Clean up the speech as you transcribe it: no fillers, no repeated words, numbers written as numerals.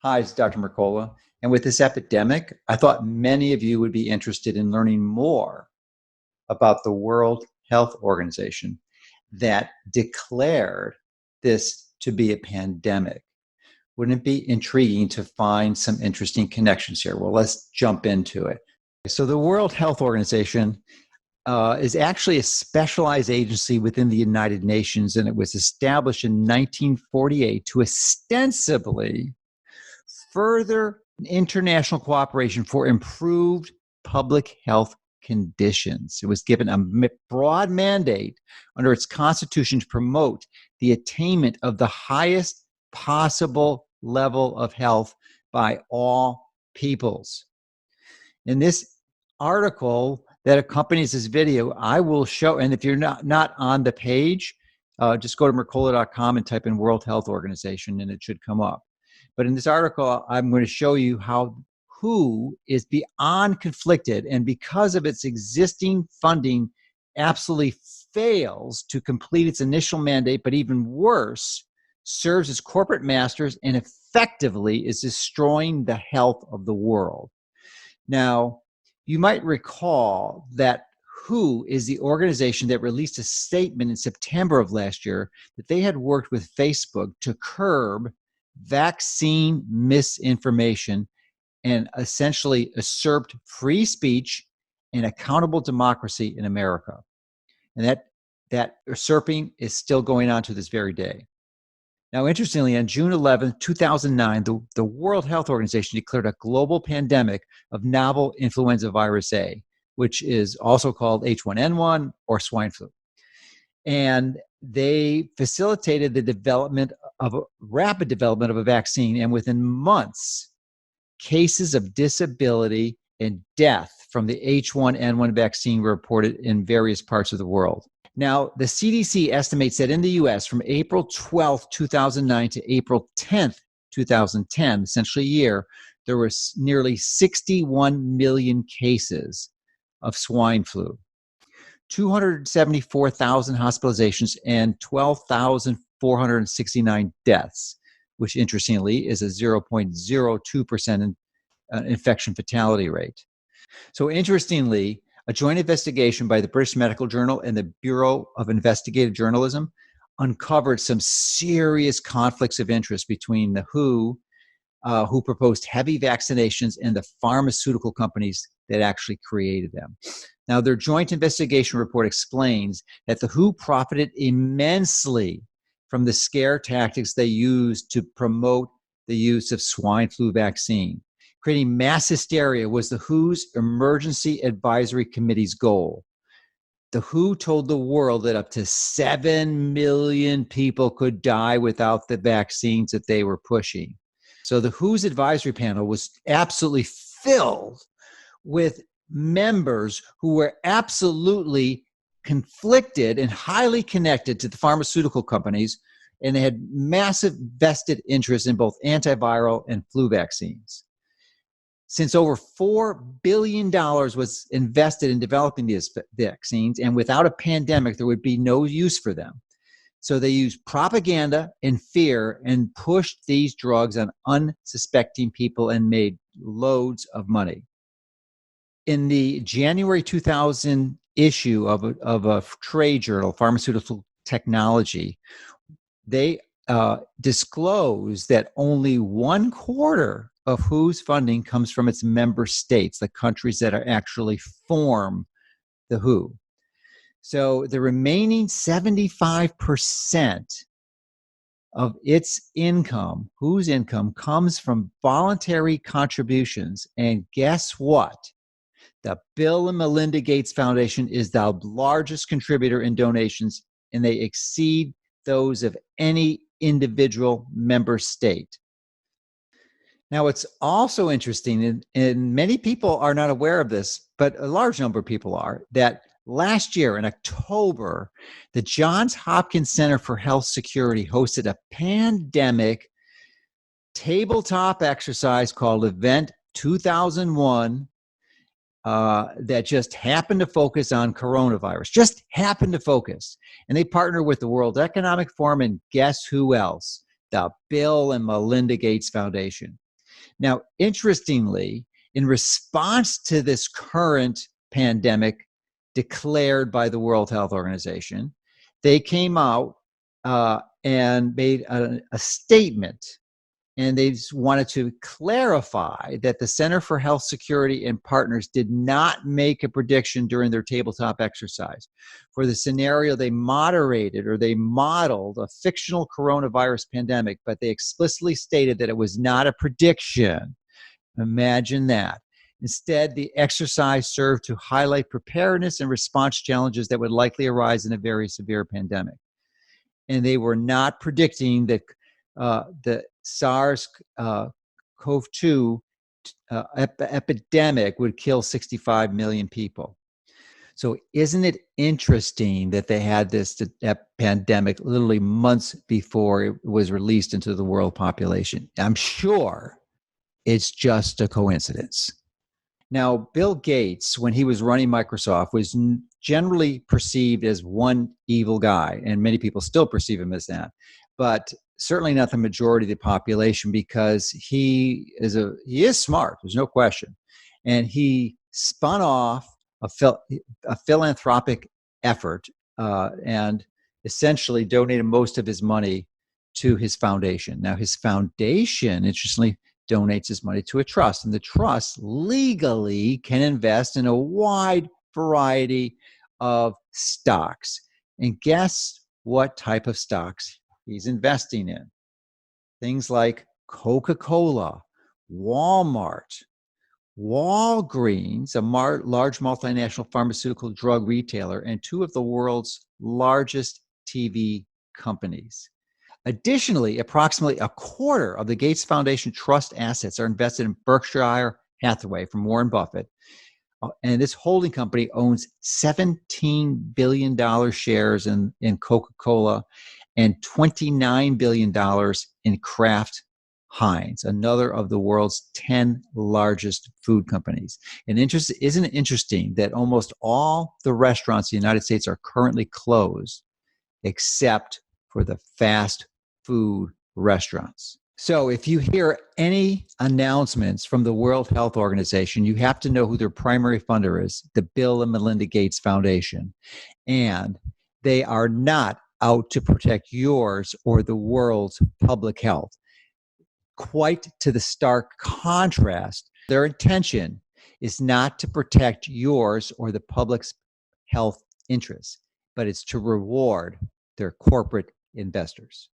Hi, it's Dr. Mercola. And with this epidemic, I thought many of you would be interested in learning more about the World Health Organization that declared this to be a pandemic. Wouldn't it be intriguing to find some interesting connections here? Well, let's jump into it. So the World Health Organization is actually a specialized agency within the United Nations, and it was established in 1948 to ostensibly further international cooperation for improved public health conditions. It was given a broad mandate under its constitution to promote the attainment of the highest possible level of health by all peoples. In this article that accompanies this video, I will show, and if you're not on the page, just go to Mercola.com and type in World Health Organization and it should come up. But in this article, I'm going to show you how WHO is beyond conflicted, and because of its existing funding, absolutely fails to complete its initial mandate, but even worse, serves as corporate masters and effectively is destroying the health of the world. Now, you might recall that WHO is the organization that released a statement in September of last year that they had worked with Facebook to curb vaccine misinformation and essentially usurped free speech and accountable democracy in America. And that usurping is still going on to this very day. Now, interestingly, on June 11, 2009, the World Health Organization declared a global pandemic of novel influenza virus A, which is also called H1N1 or swine flu. And they facilitated the rapid development of a vaccine, and within months, cases of disability and death from the H1N1 vaccine were reported in various parts of the world. Now, the CDC estimates that in the US from April 12, 2009 to April 10th, 2010, essentially a year, there was nearly 61 million cases of swine flu, 274,000 hospitalizations, and 12,469 deaths, which interestingly is a 0.02% infection fatality rate. So interestingly, a joint investigation by the British Medical Journal and the Bureau of Investigative Journalism uncovered some serious conflicts of interest between the WHO, who proposed heavy vaccinations, and the pharmaceutical companies that actually created them. Now, their joint investigation report explains that the WHO profited immensely from the scare tactics they used to promote the use of swine flu vaccine. Creating mass hysteria was the WHO's Emergency Advisory Committee's goal. The WHO told the world that up to 7 million people could die without the vaccines that they were pushing. So the WHO's advisory panel was absolutely filled with members who were absolutely conflicted and highly connected to the pharmaceutical companies, and they had massive vested interest in both antiviral and flu vaccines. Since over $4 billion was invested in developing these vaccines, and without a pandemic, there would be no use for them. So they used propaganda and fear and pushed these drugs on unsuspecting people and made loads of money. In the January 2000 issue of a trade journal, Pharmaceutical Technology, they disclosed that only 1/4 of WHO's funding comes from its member states, the countries that are actually form the WHO. So the remaining 75% of its income, WHO's income, comes from voluntary contributions. And guess what? The Bill and Melinda Gates Foundation is the largest contributor in donations, and they exceed those of any individual member state. Now, it's also interesting, and many people are not aware of this, but a large number of people are, that last year in October, the Johns Hopkins Center for Health Security hosted a pandemic tabletop exercise called Event 2001 that just happened to focus on coronavirus, just happened to focus. And they partnered with the World Economic Forum and guess who else? The Bill and Melinda Gates Foundation. Now, interestingly, in response to this current pandemic declared by the World Health Organization, they came out and made a statement, and they just wanted to clarify that the Center for Health Security and Partners did not make a prediction during their tabletop exercise. For the scenario, they moderated or they modeled a fictional coronavirus pandemic, but they explicitly stated that it was not a prediction. Imagine that. Instead, the exercise served to highlight preparedness and response challenges that would likely arise in a very severe pandemic. And they were not predicting that the SARS-CoV-2 epidemic would kill 65 million people. So isn't it interesting that they had this pandemic literally months before it was released into the world population? I'm sure it's just a coincidence. Now, Bill Gates, when he was running Microsoft, was generally perceived as one evil guy, and many people still perceive him as that, but certainly not the majority of the population, because he is smart, there's no question, and he spun off a philanthropic effort and essentially donated most of his money to his foundation. Now, his foundation, interestingly, donates his money to a trust, and the trust legally can invest in a wide variety of stocks. And guess what type of stocks he's investing in? Things like Coca-Cola, Walmart, Walgreens, a large multinational pharmaceutical drug retailer, and two of the world's largest TV companies. Additionally, approximately a quarter of the Gates Foundation Trust assets are invested in Berkshire Hathaway from Warren Buffett. And this holding company owns $17 billion shares in Coca-Cola and $29 billion in Kraft Heinz, another of the world's 10 largest food companies. And isn't it interesting that almost all the restaurants in the United States are currently closed except for the fast food restaurants? So if you hear any announcements from the World Health Organization, you have to know who their primary funder is, the Bill and Melinda Gates Foundation. And they are not out to protect yours or the world's public health. Quite to the stark contrast, their intention is not to protect yours or the public's health interests, but it's to reward their corporate investors.